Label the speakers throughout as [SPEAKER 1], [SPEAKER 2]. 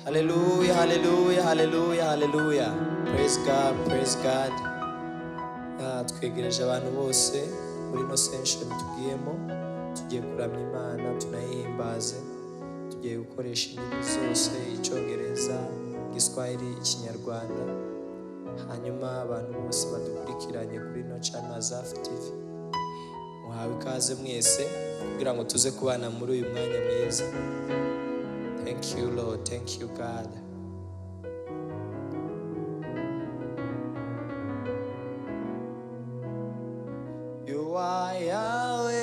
[SPEAKER 1] Hallelujah, hallelujah, hallelujah, hallelujah. Praise God, praise God. Twegereje abantu bose muri no session tugiyemo, tugiye kuramya Imana, tunayihimbaze, tugiye gukoresha indimi zose, Icyongereza, Igiswahili, Ikinyarwanda. Hanyuma abantu bose badukurikiranye kuri no channel za TV, muhawe ikaze mwese kugira ngo tuze kubana muri uyu mwanya mwiza. Thank you, Lord. Thank you, God. You are Yahweh.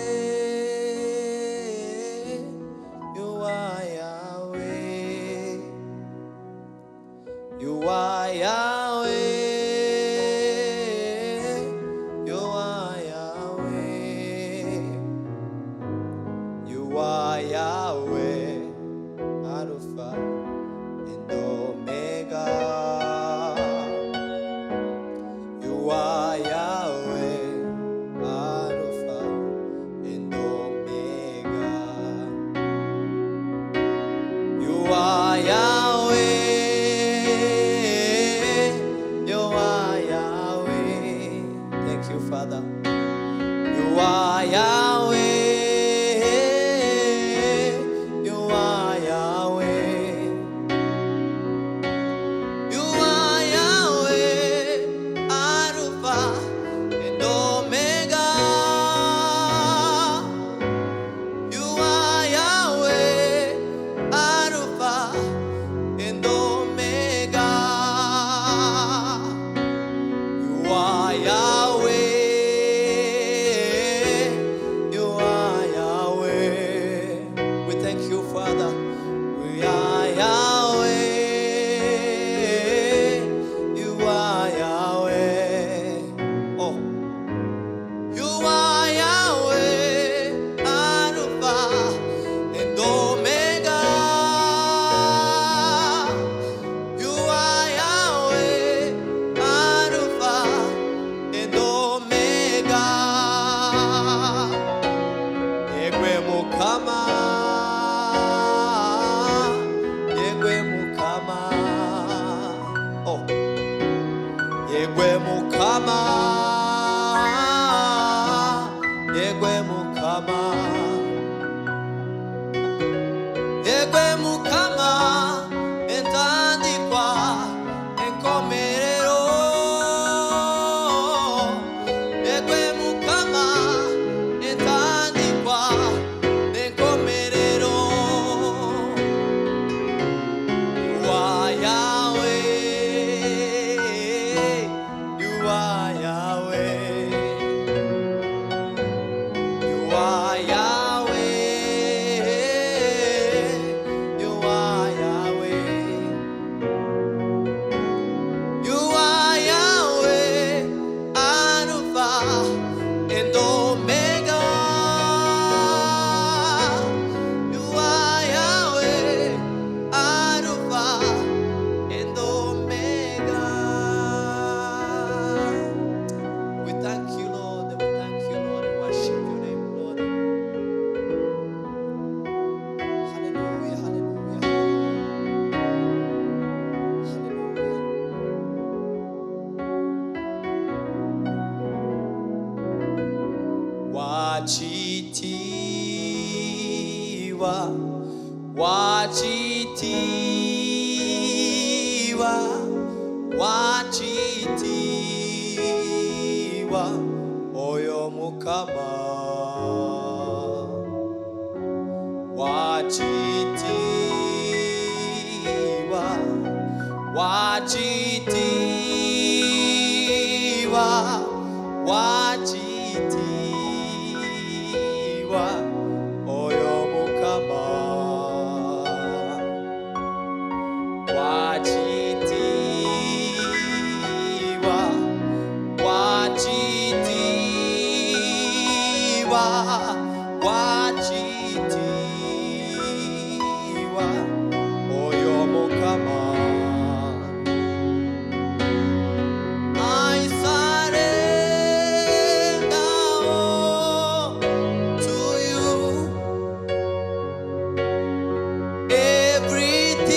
[SPEAKER 1] You are Yahweh. You are Yahweh. You are Yahweh. You are Yahweh. Alpha and Omega. You are Yahweh, Alpha and Omega. You are Yahweh. You are Yahweh. Thank you, Father. You are Yahweh. Wachitiwa oyo mukama. Wachitiwa, wachitiwa, wachitiwa oyo mukama. Wachitiwa, wachitiwa, wachitiwa oyo mukama. I surrender all to you. Everything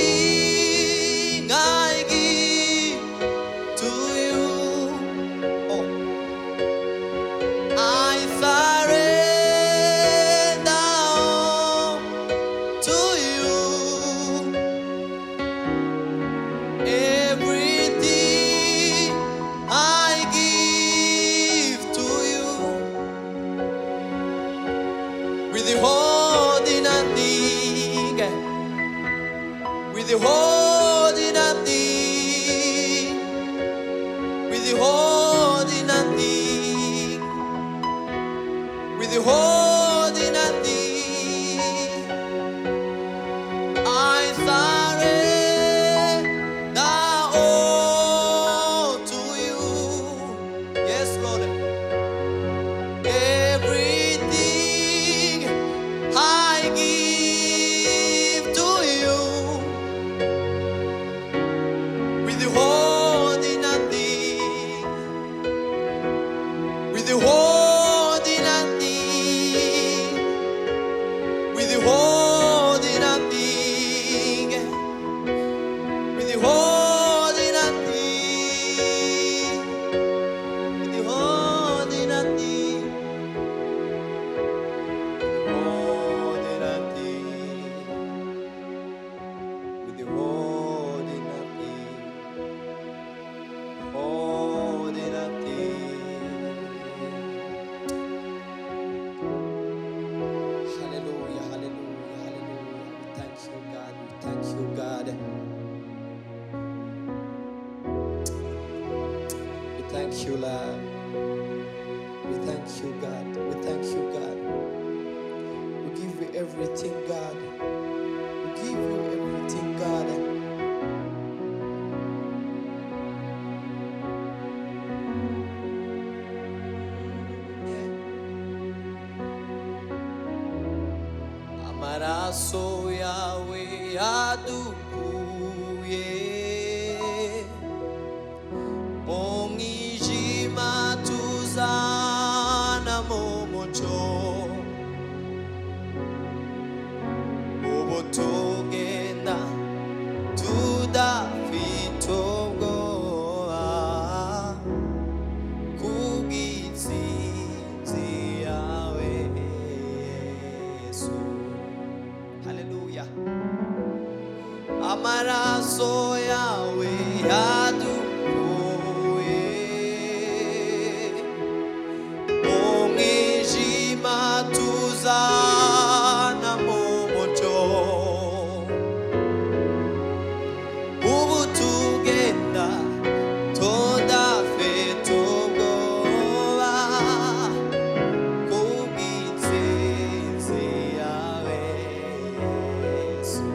[SPEAKER 1] withholding nothing, withholding nothing, withholding nothing. I surrender all to you. Yes, Lord. Everything I give to you, withholding nothing, withholding nothing, withholding nothing, withholding nothing, withholding nothing. Hallelujah, hallelujah, hallelujah. We thank you, God. We thank you, God. We thank you, Lord. We thank you, God. We thank you, God. We give you everything, God. We give you everything, God. Amaraso yawe yadukuye mu mwijima tuzana mu mucyo. Ubu tugenda tudafite ubwoba kubw'intsinzi yawe Yesu. Hallelujah. Amaraso yawe yadukuye mu mwijima tuzana mu mucyo. Ubu tugenda tudafite ubwoba kubw'intsinzi yawe Yesu.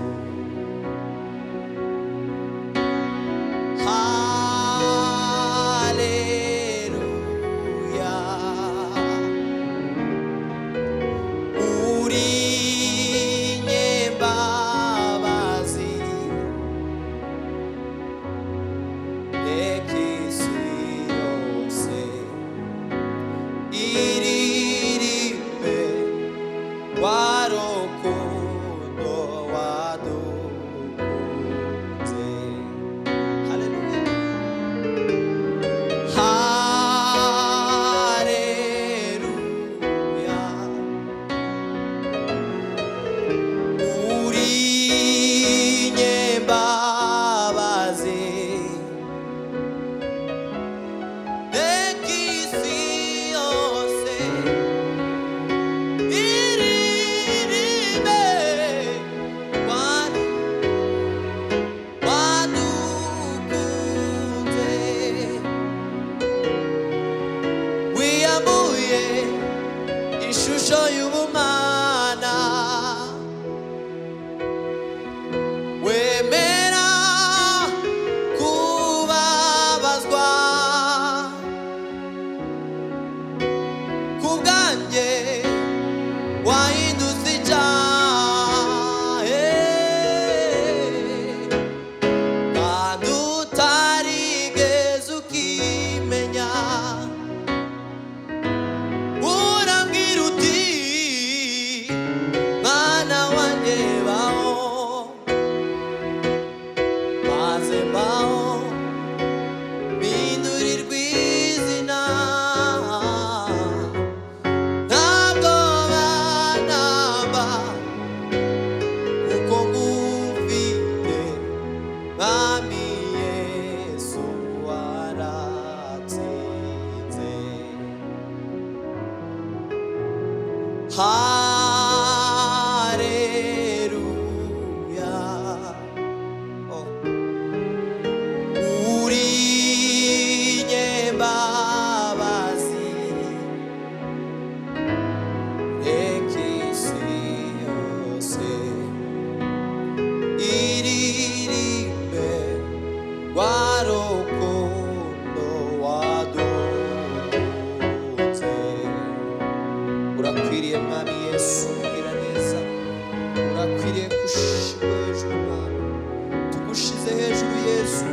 [SPEAKER 1] tugushize hejuru Yesu,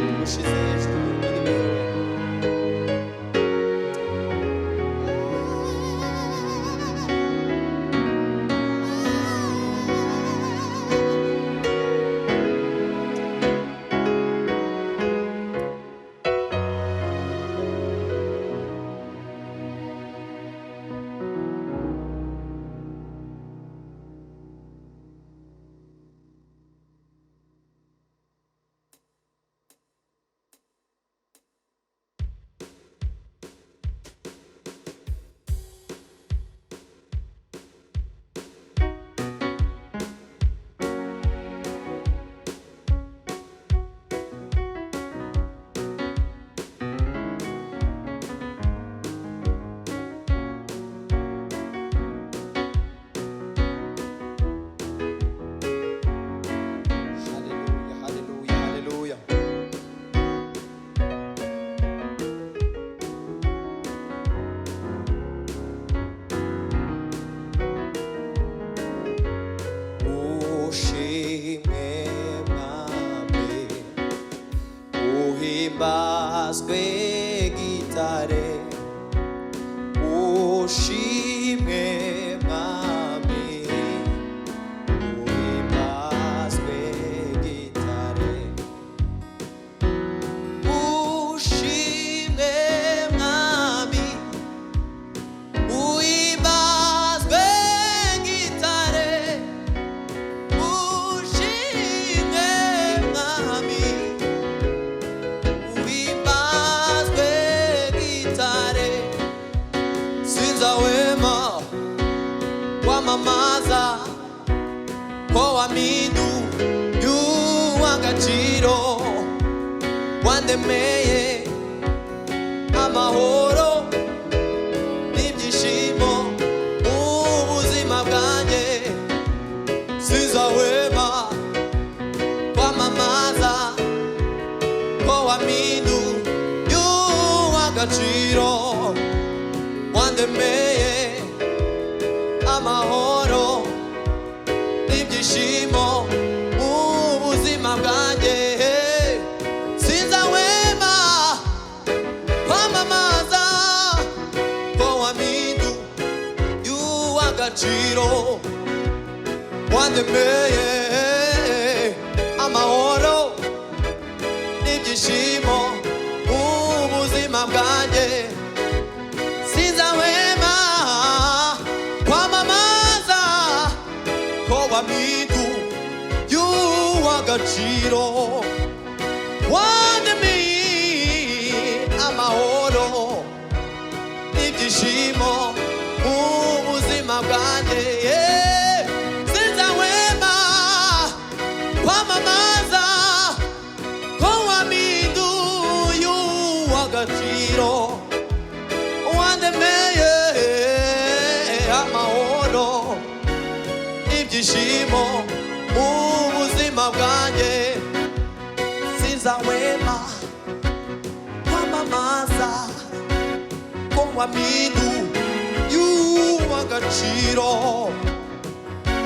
[SPEAKER 1] tugushize hejuru y'imibereho. Uhimbazwe gitare, ushimwe mwami, uhimbazwe gitare, ushimwe mwami, uhimbazwe gitare, ushimwe mwami, uhimbazwe gitare. Sinzahwema kwamamaza ko wampinduye uw'agaciro, wandemeye amahoro n'ibyishimo mu buzima bwanjye. Sinzahwema kwamamaza ko wampinduye uw'agaciro, wandemeye amahoro n'ibyishimo mu buzima bwanjye. Sinzahwema kwamamaza ko wampinduye uw'agaciro, wandemeye amahoro n'ibyishimo mu buzima bwanjye. Sinzahwema kwamamaza ko wampinduye uw'agaciro, wandemeye amahoro n'ibyishimo mu buzima bwanjye. Sinzahwema kwamamaza ko wampinduye uw'agaciro, wandemeye amahoro n'ibyishimo mu buzima bwanjye. Sinzahwema kwamamaza ko wampinduye uw'agaciro,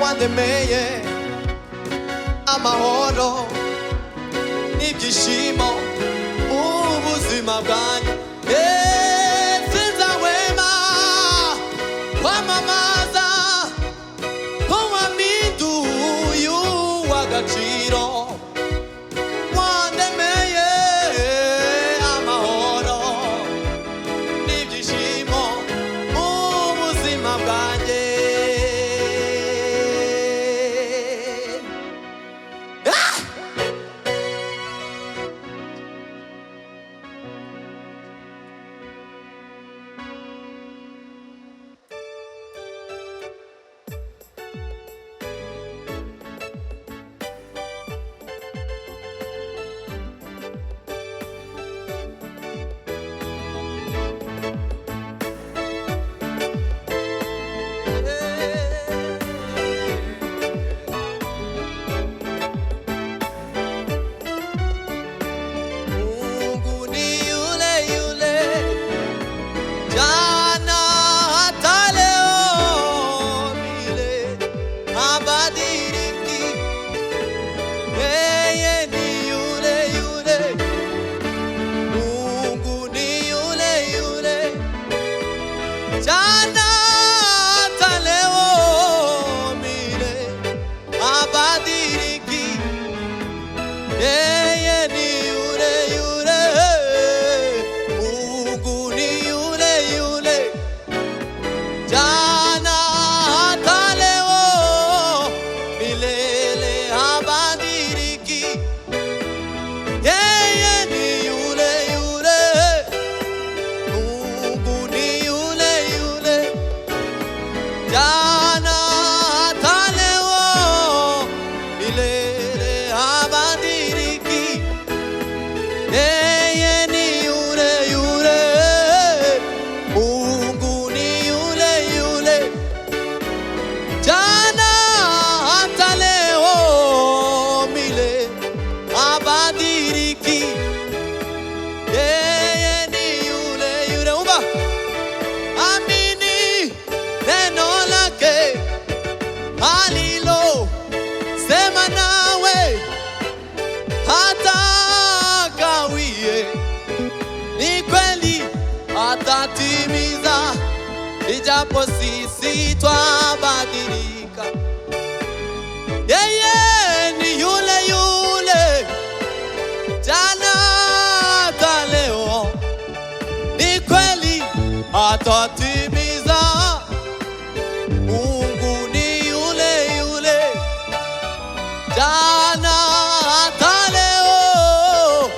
[SPEAKER 1] wandemeye amahoro n'ibyishimo mu buzima bwanjye. Sinzahwema kwamamaza ko wampinduye uw'agaciro, wandemeye amahoro n'ibyishimo mu buzima bwanjye. tatimiza, ijapo sisi twabadilika, yeye ni yule yule jana hata leo. Ni kweli atatimiza, Mungu ni yule yule jana hata leo,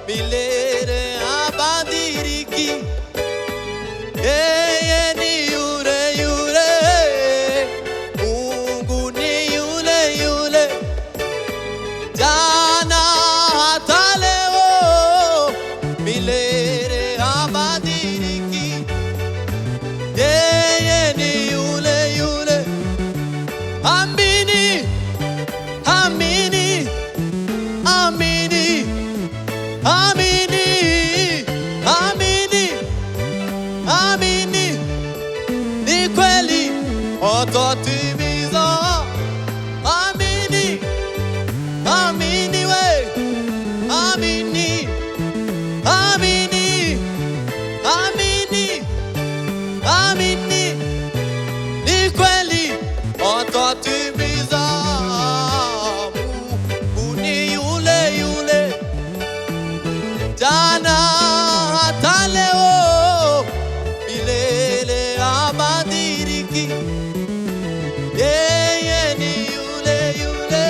[SPEAKER 1] milele habadiliki. Yeye ni yule yule, Mungu ni yule yule jana hata leo, milele habadiliki. Yeye ni yule yule. Amini, amini, amini, amini, amini, amini, ni kweli atatimiza. Amini, amini we, amini, amini, amini, amini, ni kweli atatimiza. Mungu ni yule yule jana hata leo, milele habadiliki. Yeye ni yule yule,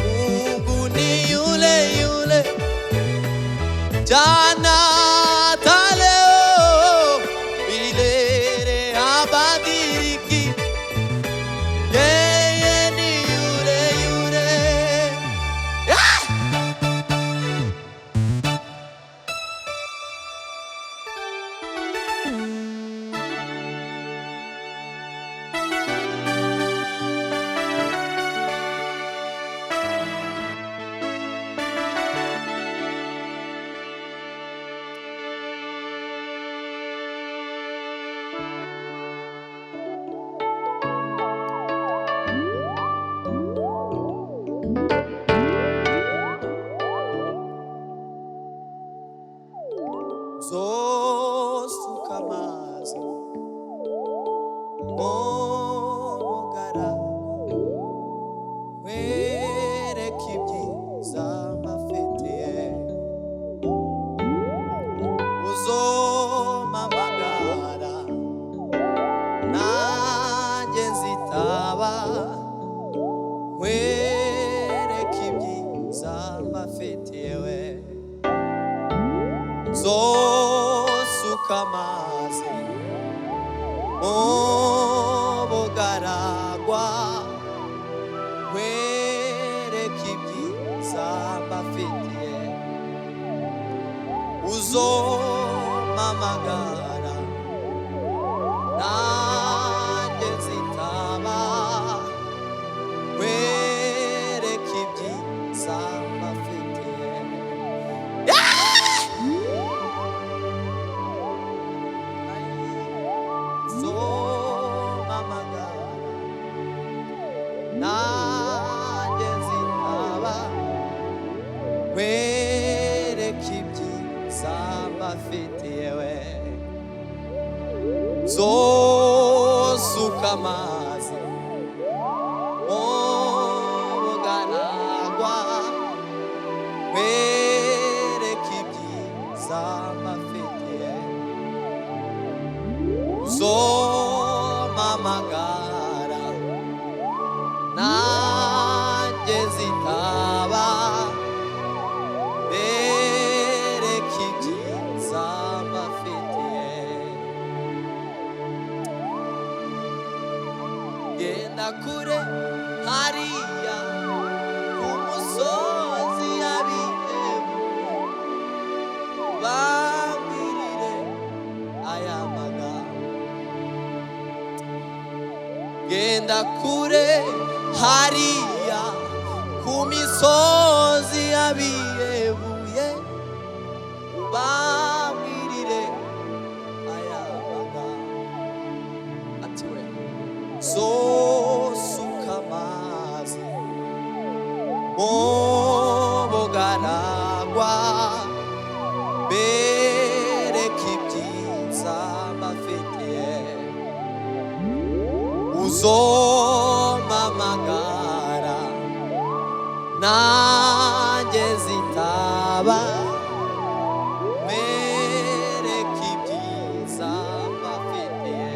[SPEAKER 1] Mungu ni yule yule jana hata leo, milele habadiliki. Yeye ni yule yule. Zosuka amazi mubugara, wereka ibyiza mbafitiye, uzompamagara nanjye nzitaba, wereka ibyiza mbafitiye we. Zosuka amazi mubugaragwa, wereka ibyiza mbafitiye, uzompamagara nanjye nzitaba, wereka ibyiza mbafitiye. Nanjye nzitaba, wereka ibyiza mbafitiye we. Zosuka amazi mubugaragwa, wereka ibyiza mbafitiye, uzompamagara nanjye nzitaba, wereka ibyiza mbafitiye. Genda kure hariya ku musozi y'Abiyebuye, bambwirire aya magambo. Genda kure hariya ku misozi y'Abiyebuye, bambwirire aya magambo. Ati we, zosuka amazi mubugaragwa, bereka ibyiza uzompamagara nanjye zitaba mereka ibyiza mbafitiye.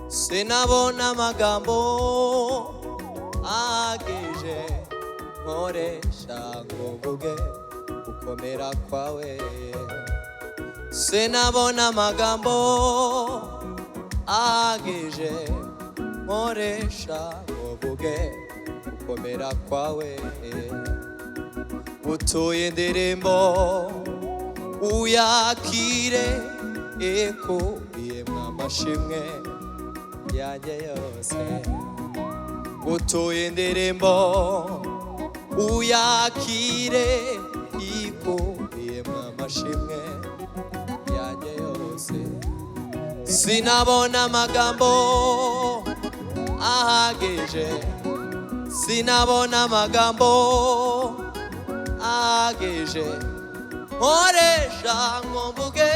[SPEAKER 1] Sinabona amagambo ahagije nkoresha ngo mvuge gukomera kwawe. Sinabona amagambo ahagije nkoresha ngo mvuge gukomera kwawe. Utuye indirimbo uyakire ikubiyemo amashimwe yanjye yose. Utuye indirimbo uyakire ikubiyemo amashimwe yanjye yose. Sinabona amagambo ahagije, sinabona amagambo ahagije nkoresha ngo mvuge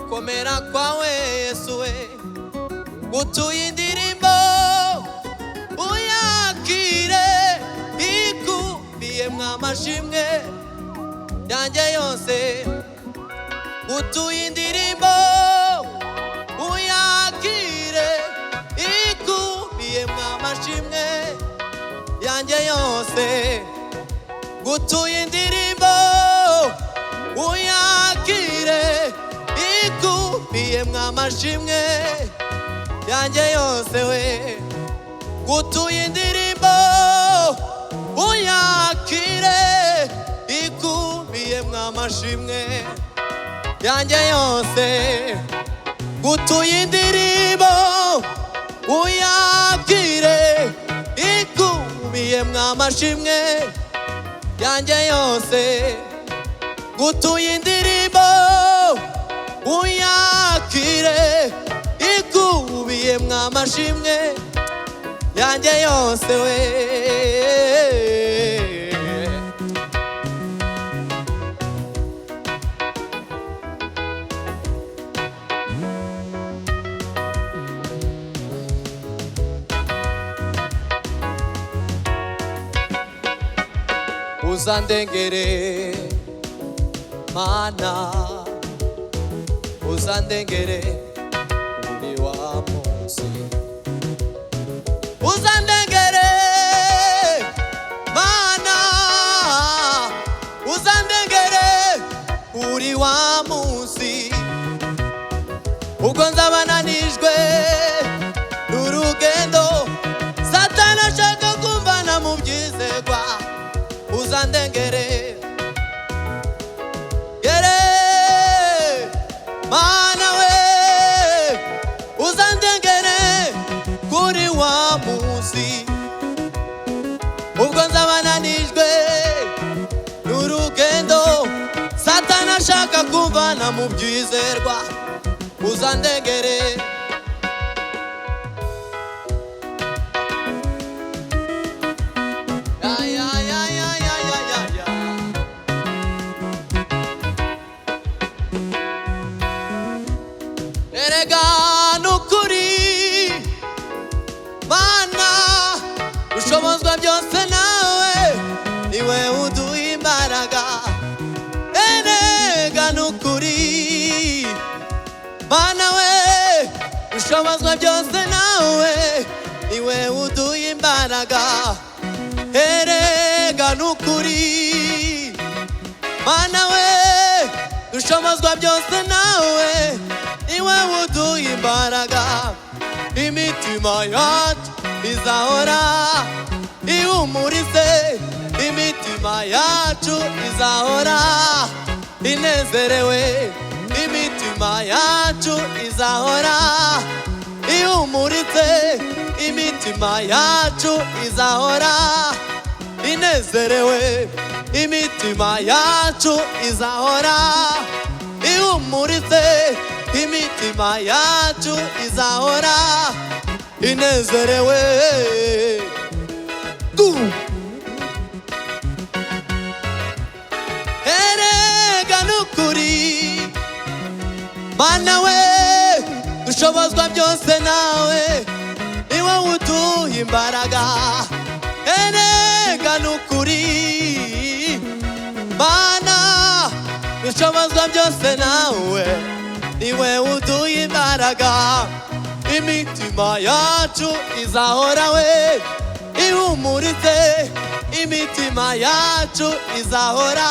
[SPEAKER 1] komera kwawe Yesu we. Utuye indirimbo uyakire ikubiyemo amashimwe yanjye yose. Utuye indirimbo uyakire ikubiyemo amashimwe yanjye yose. Utuye indirimbo uyakire ikubiyemo amashimwe yanjye yose we. Utuye indirimbo uyakire ikubiyemo amashimwe yanjye yose. Utuye indirimbo uyakire ikubiyemo amashimwe yanjye yose. Utuye indirimbo uyakire ikubiyemo amashimwe yanjye yose we. Uzandengere Mana, uzandengere uri wa munsi. Uzandengere Mana, uzandengere uri wa munsi. Ubwo nzaba nanijwe n'urugendo Satani ashaka kumvana mu byizerwa. Uzandengere yere Mana we, uzandengere kuri wa munsi. Ubwo nzaba nanijwe n'urugendo Satani ashaka kumvana mu byizerwa. uzandengere. Ya, ya, ya, ya, ya, ya, ya, ya. Erega nukuri Mana ushobozwa byose nawe niwe uduha imbaraga. Erega nukuri Mana we ushobozwa byose nawe niwe uduha imbaraga. Erega nukuri Mana we ushobozwa byose nawe niwe uduha imbaraga. Imitima yacu izahora ihumurize, imitima yacu izahora inezerewe, imitima yacu izahora ihumurize, imitima yacu izahora inezerewe, imitima yacu izahora ihumurize, imitima yacu izahora inezerewe. Erega nukuri Mana we ushobozwa byose nawe niwe uduha imbaraga. Erega nukuri Mana ushobozwa byose nawe niwe uduha imbaraga. Imitima yacu izahora we ihumurize, imitima yacu izahora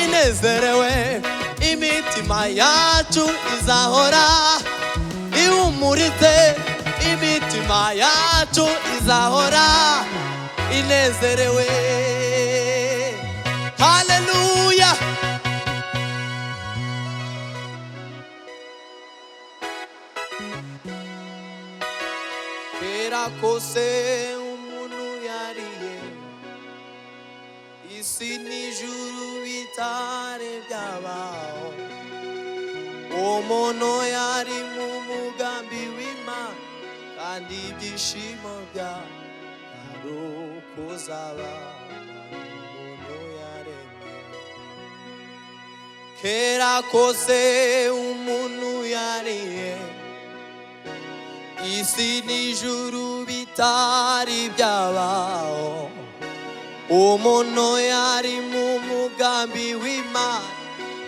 [SPEAKER 1] inezerewe, imitima yacu izahora ihumurize, imitima yacu izahora inezerewe. Haleluya. Kera kose umuntu yariye, isi n'ijuru bitare byabaho, umuntu yari mu mugambi w'Imana kandi ibyishimo byari ukuzabana n'umuntu yaremye. Kera kose umuntu yariye, isi n'ijuru bitari byabaho, umuntu yari mu mugambi w'Imana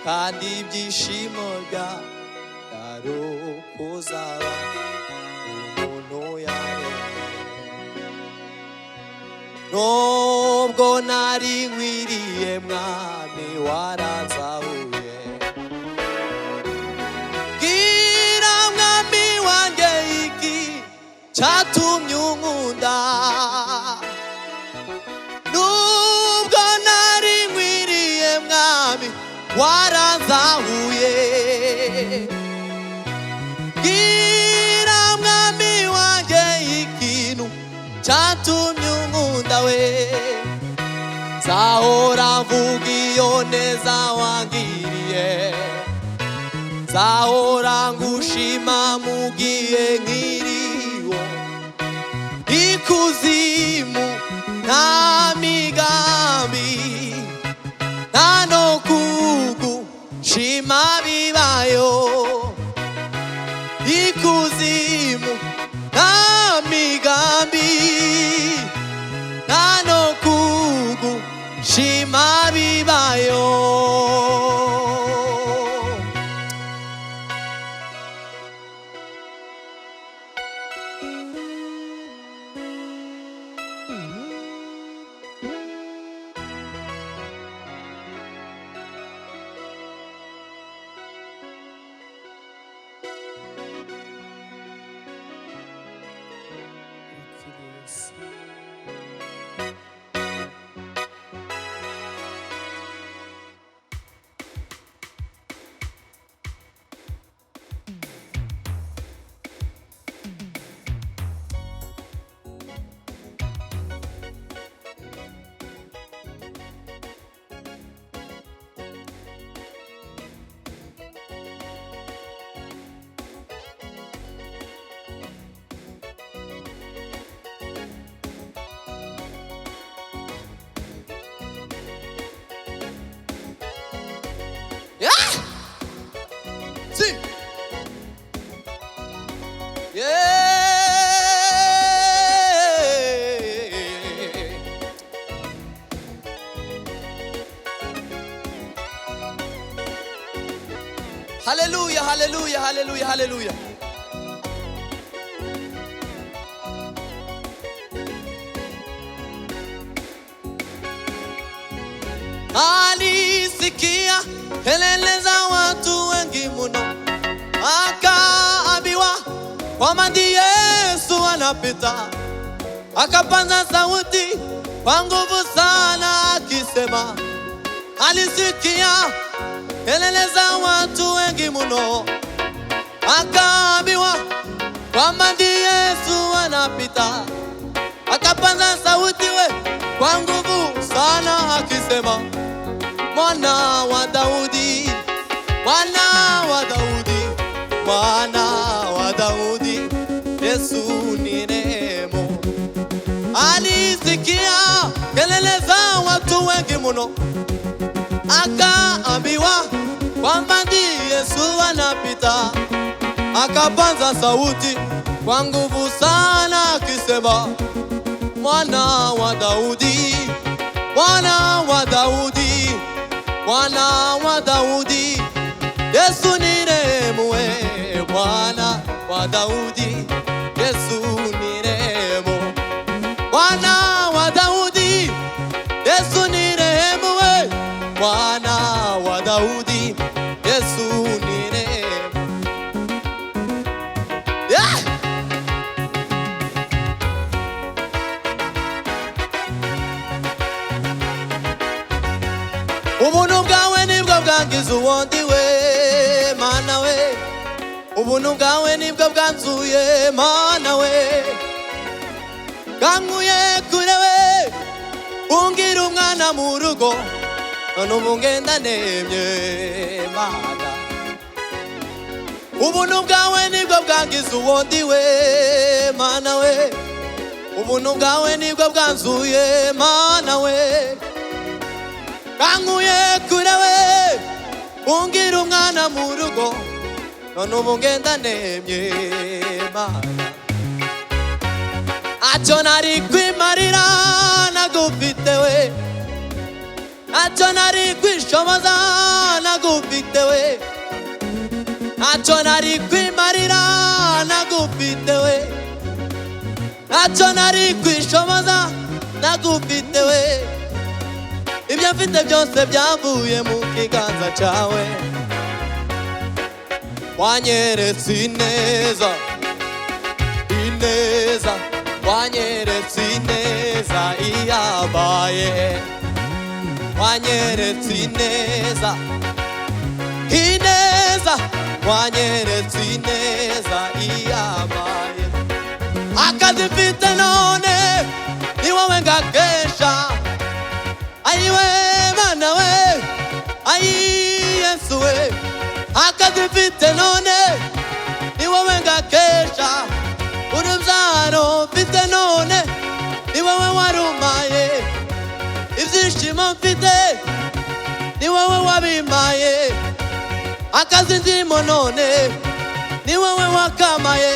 [SPEAKER 1] kandi ibyishimo byari ukuzabana n'umuntu yaremye. Nubwo nari nkwiriye Mwami waranzahuye, bwira Mwami wanjye iki cyatumye unkunda. Nubwo nari nkwiriye Mwami waranzahuye, bwira Mwami wanjye ikintu cyatumye unkunda we. Nzahora mvuga iyo neza wangiriye, nzahora ngushima mu gihe nkiriho. Ikuzimu nta migambi, nta no kugushima bibayo. Ikuzimu nta migambi, nta no kugushima bibayo. Hallelujah, hallelujah, hallelujah, hallelujah. Alisikia kelele za watu wengi mno, akaambiwa kwamba ndiye Yesu anapita. Akapaza sauti kwa nguvu sana akisema. Alisikia kelele za watu wengi mno, akaambiwa kwamba ndiye Yesu anapita. Akapaza sauti kwa nguvu sana akisema, Mwana wa Daudi, Mwana wa Daudi, Mwana wa Daudi, Yesu nirehemu. Alisikia kelele za watu wengi mno, akaambiwa kwamba ndiye Yesu anapita. Akapaza sauti kwa nguvu sana akisema, Mwana wa Daudi, Mwana wa Daudi, Mwana wa Daudi, Yesu nirehemu. Mwana wa Daudi, Yesu nirehemu. Mwana wa Daudi, Yesu nirehemu. Mwana wa Daudi, Yesu nirehemu. Yeah! Ubuntu bwawe nibwo bwangiza uwundi we Mana we. Ubuntu bwawe nibwo bwanzuye Mana we. Bwankuye kure we, bungira umwana mu rugo, none ubu ngenda nemye Mana. Ubuntu bwawe nibwo bwangiza uwundi we Mana we. Ubuntu bwawe nibwo bwanzuye Mana we. Bwankuye kure we, bungira umwana mu rugo, none ubu ngenda nemye Mana. Acho nari kwimarira nagufite we, acho nari kwishoboza nagufite we, acho nari kwimarira nagufite we, acho nari kwishoboza nagufite we. Ibyo mfite byose byavuye mu kiganza cyawe. Wanyeretse ineza, ineza, wanyeretse ineza iyabaye. Wanyeretse ineza, ineza, wanyeretse ineza iyabaye. Akazi mfite none ni wowe ngakesha. Ayiwe Mana we, ayi Yesu we. Akazi mfite none ni wowe ngakesha. Urubyaro mfite none ni wowe warumpaye. Ibyishimo mfite ni wowe wabimpaye. Akazi ndimo none ni wowe wakamaye.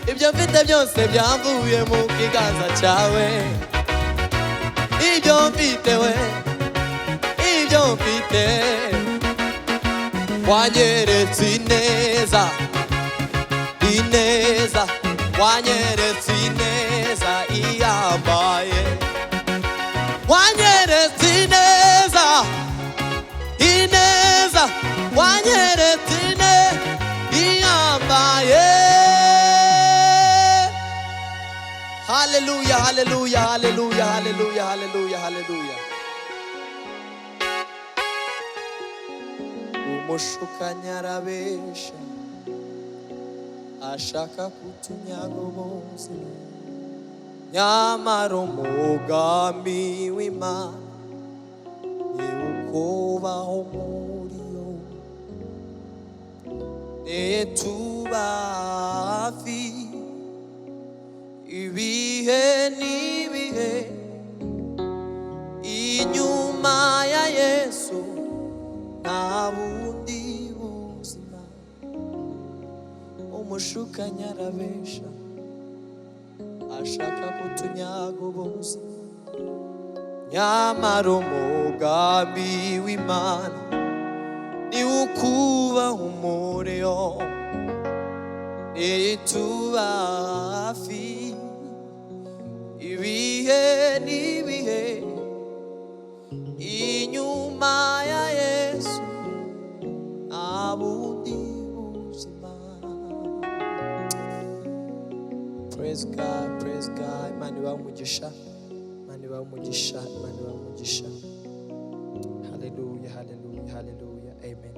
[SPEAKER 1] Ibyo mfite byose byamvuye mu kiganza cyawe. Ibyo mfite we, ibyo mfite. Wanyeretse ineza, ineza, wanyeretse ineza iyambaye. Wanyeretse ineza, ineza, wanyeretse ineza iyambaye. Hallelujah, hallelujah, hallelujah, hallelujah, hallelujah, hallelujah. Umushukanyi arabesha, ashaka kutunyaga ubuzima, nyamara umugambi w'Imana ni ukubaho muri yo. Netuba hafi ibihe n'ibihe, inyuma ya Yesu nta bundi buzima. Umushukanyi arabesha, ashaka kutunyaga ubuzima, nyamara umugambi w'Imana ni ukuba umuriro nituba hafi ibihe n'ibihe inyuma ya Yesu nta bundi buzima. Praise God, praise God. Imana ibahe umugisha, Imana ibahe umugisha, Imana ibahe umugisha. Hallelujah, hallelujah, hallelujah. Amen.